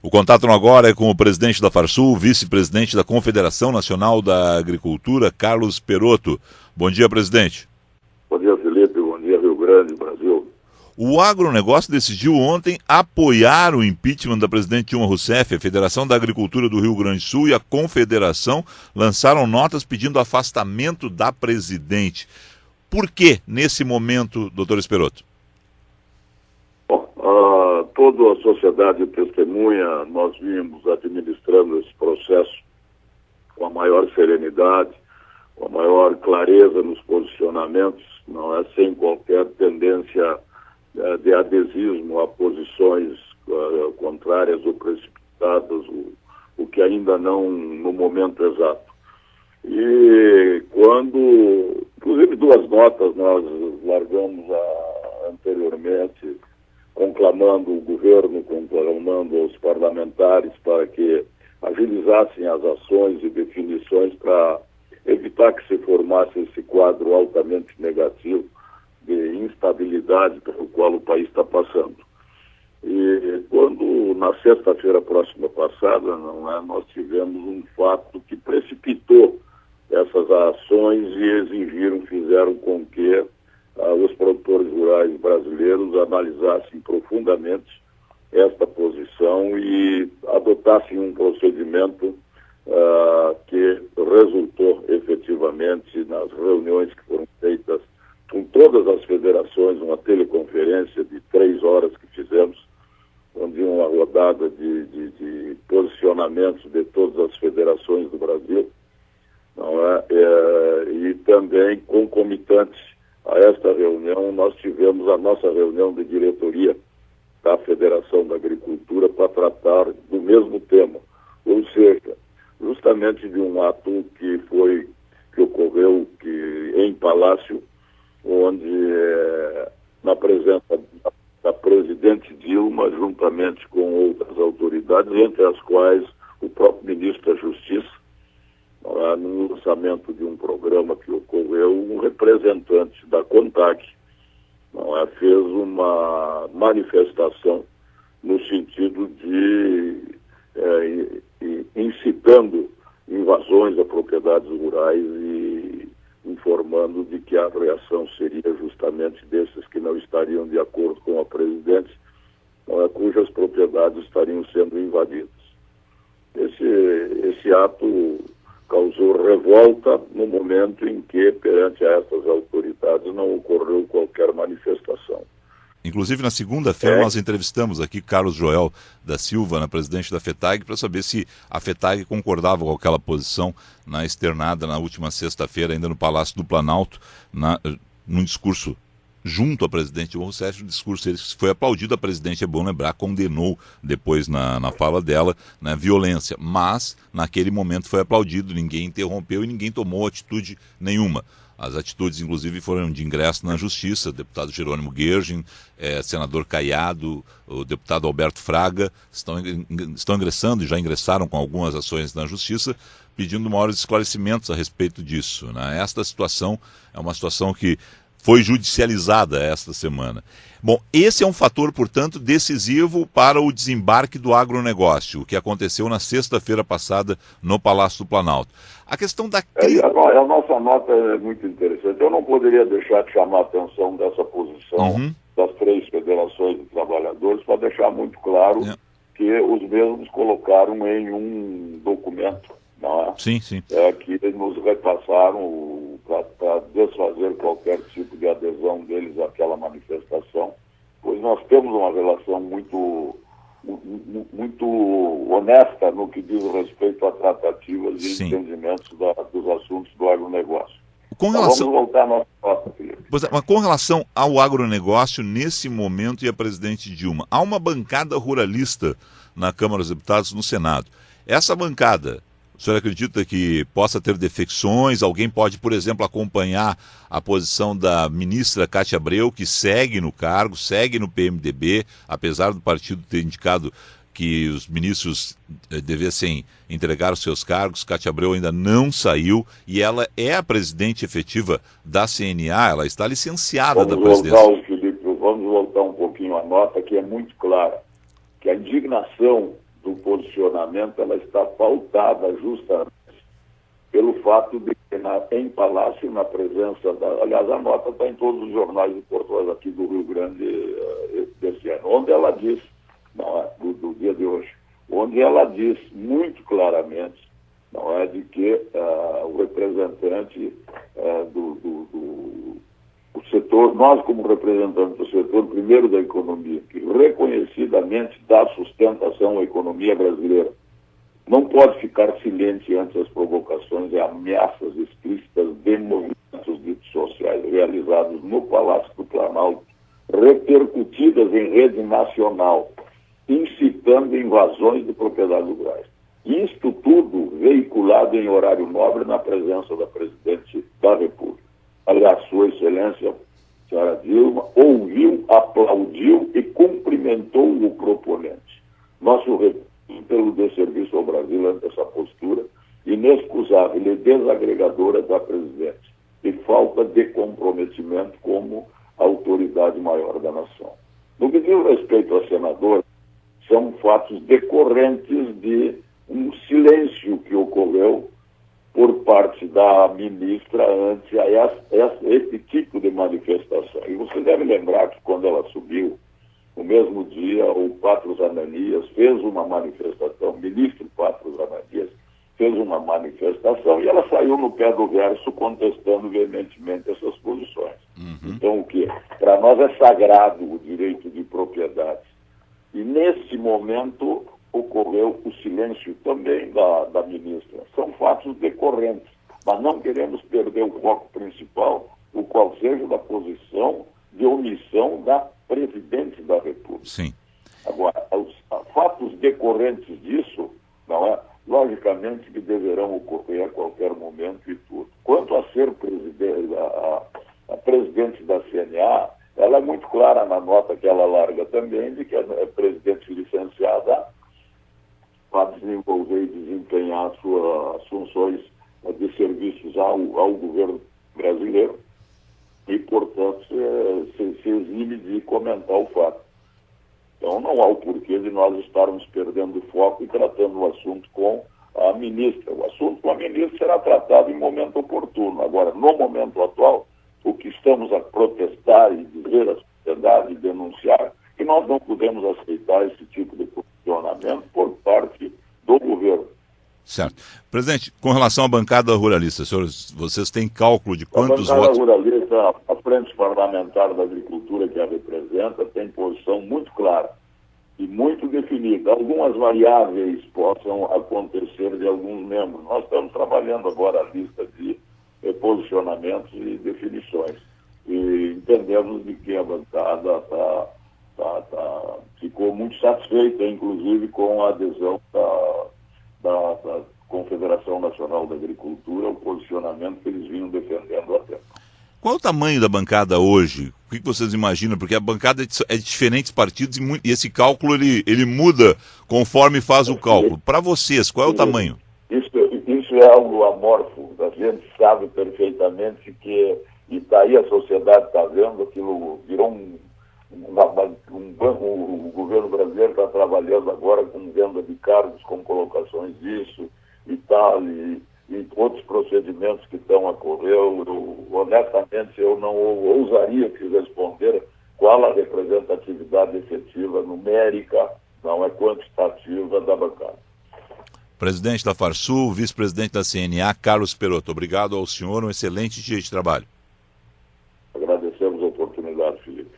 O contato agora é com o presidente da Farsul, vice-presidente da Confederação Nacional da Agricultura, Carlos Perotto. Bom dia, presidente. Bom dia, Felipe. Bom dia, Rio Grande, Brasil. O agronegócio decidiu ontem apoiar o impeachment da presidente Dilma Rousseff. A Federação da Agricultura do Rio Grande do Sul e a Confederação lançaram notas pedindo afastamento da presidente. Por que, nesse momento, doutor Perotto? Bom, toda a sociedade testemunha, nós vimos administrando esse processo com a maior serenidade, com a maior clareza nos posicionamentos, não é sem qualquer tendência de adesismo a posições contrárias ou precipitadas, o que ainda não no momento exato. E quando, inclusive duas notas nós largamos anteriormente, conclamando o governo, conclamando os parlamentares para que agilizassem as ações e definições para evitar que se formasse esse quadro altamente negativo de instabilidade pelo qual o país está passando. E quando, na sexta-feira próxima passada, nós tivemos um fato que precipitou essas ações e fizeram com que os produtores rurais brasileiros analisassem profundamente esta posição e adotassem um procedimento que resultou efetivamente nas reuniões que foram feitas com todas as federações, uma teleconferência de 3 horas que fizemos, onde uma rodada de posicionamentos de todas as federações do Brasil, e também concomitantes a esta reunião, nós tivemos a nossa reunião de diretoria da Federação da Agricultura para tratar do mesmo tema, ou seja, justamente de um ato que ocorreu em Palácio, onde na presença da presidente Dilma, juntamente com outras autoridades, entre as quais o próprio ministro da Justiça, no lançamento de um programa que ocorreu, um representante da CONTAG fez uma manifestação no sentido de incitando invasões a propriedades rurais e informando de que a reação seria justamente desses que não estariam de acordo com a presidente, cujas propriedades estariam sendo invadidas. Esse ato causou revolta no momento em que, perante essas autoridades, não ocorreu qualquer manifestação. Inclusive, na segunda-feira, nós entrevistamos aqui Carlos Joel da Silva, presidente da FETAG, para saber se a FETAG concordava com aquela posição externada na última sexta-feira, ainda no Palácio do Planalto, num discurso junto à presidente Dilma Rousseff, um discurso que foi aplaudido. A presidente, é bom lembrar, condenou depois na fala dela violência, mas naquele momento foi aplaudido, ninguém interrompeu e ninguém tomou atitude nenhuma. As atitudes, inclusive, foram de ingresso na Justiça. O deputado Jerônimo Guergin, senador Caiado, o deputado Alberto Fraga estão ingressando e já ingressaram com algumas ações na Justiça, pedindo maiores esclarecimentos a respeito disso. Esta situação é uma situação que foi judicializada esta semana. Bom, esse é um fator, portanto, decisivo para o desembarque do agronegócio, o que aconteceu na sexta-feira passada no Palácio do Planalto. A questão da crise... A nossa nota é muito interessante. Eu não poderia deixar de chamar a atenção dessa posição das 3 federações de trabalhadores para deixar muito claro que os mesmos colocaram em um documento, Sim. Que nos repassaram para desfazer qualquer tipo de adesão deles àquela manifestação, pois nós temos uma relação muito honesta no que diz respeito a tratativas e entendimentos dos assuntos do agronegócio. Vamos voltar à nossa nota, Felipe. Mas com relação ao agronegócio, nesse momento, e a presidente Dilma, há uma bancada ruralista na Câmara dos Deputados, no Senado. Essa bancada, o senhor acredita que possa ter defecções? Alguém pode, por exemplo, acompanhar a posição da ministra Cátia Abreu, que segue no cargo, segue no PMDB, apesar do partido ter indicado que os ministros devessem entregar os seus cargos. Cátia Abreu ainda não saiu e ela é a presidente efetiva da CNA, ela está licenciada da presidência. Vamos voltar um pouquinho à nota, que é muito clara, que a indignação do posicionamento ela está pautada justamente pelo fato de que em Palácio, na presença aliás, a nota está em todos os jornais de Porto aqui do Rio Grande desse ano, onde ela diz, não é, do dia de hoje, onde ela diz muito claramente, não é, de que o representante do setor, nós como representantes do setor, primeiro da economia, que reconhecidamente dá sustentação à economia brasileira, não pode ficar silente ante as provocações e ameaças explícitas de movimentos ditos sociais realizados no Palácio do Planalto, repercutidas em rede nacional, incitando invasões de propriedades rurais. Isto tudo veiculado em horário nobre na presença da Presidente da República. Aliás, Sua Excelência, a senhora Dilma, ouviu, aplaudiu e cumprimentou o proponente. Nosso pelo desserviço ao Brasil ante essa postura inexcusável e desagregadora da Presidente e falta de comprometimento como autoridade maior da nação. No que diz respeito ao senador, são fatos decorrentes de um silêncio que ocorreu por parte da ministra ante esse tipo de manifestação. E você deve lembrar que quando ela subiu, no mesmo dia, o Patros Ananias fez uma manifestação, o ministro Patros Ananias fez uma manifestação e ela saiu no pé do verso contestando veementemente essas posições. Então, o que? Para nós é sagrado o direito de propriedade. E nesse momento ocorreu o silêncio também da ministra. São fatos decorrentes, mas não queremos perder o foco principal, o qual seja da posição de omissão da Presidente da República. Sim. Agora, os fatos decorrentes disso, não é? Logicamente que deverão ocorrer a qualquer momento e tudo. Quanto a ser a presidente da CNA, ela é muito clara na nota que ela larga também, de que é presidente licenciada para desenvolver e desempenhar suas funções de serviços ao governo brasileiro e, portanto, se exime de comentar o fato. Então, não há o porquê de nós estarmos perdendo foco e tratando o assunto com a ministra. O assunto com a ministra será tratado em momento oportuno. Agora, no momento atual, o que estamos a protestar e dizer à sociedade e denunciar, que nós não podemos aceitar esse tipo de posicionamento por parte do governo. Certo. Presidente, com relação à bancada ruralista, senhores, vocês têm cálculo de quantos votos? A bancada ruralista, a Frente Parlamentar da Agricultura que a representa, tem posição muito clara e muito definida. Algumas variáveis possam acontecer de alguns membros. Nós estamos trabalhando agora a lista de posicionamentos e definições. E entendemos de que a bancada ficou muito satisfeita, inclusive, com a adesão da Confederação Nacional da Agricultura, o posicionamento que eles vinham defendendo até. Qual é o tamanho da bancada hoje? O que vocês imaginam? Porque a bancada é de diferentes partidos e esse cálculo ele muda conforme faz o cálculo. Para vocês, qual é o tamanho? Isso é algo amorfo. A gente sabe perfeitamente que, e daí a sociedade está vendo, aquilo virou o governo brasileiro está trabalhando agora com venda de cargos, com colocações disso e tal, e outros procedimentos que estão a ocorrer. Honestamente, eu não ousaria te responder qual a representatividade efetiva numérica, não é quantitativa da bancada. Presidente da Farsul, vice-presidente da CNA, Carlos Perotto, obrigado ao senhor, um excelente dia de trabalho. Agradecemos a oportunidade, Felipe.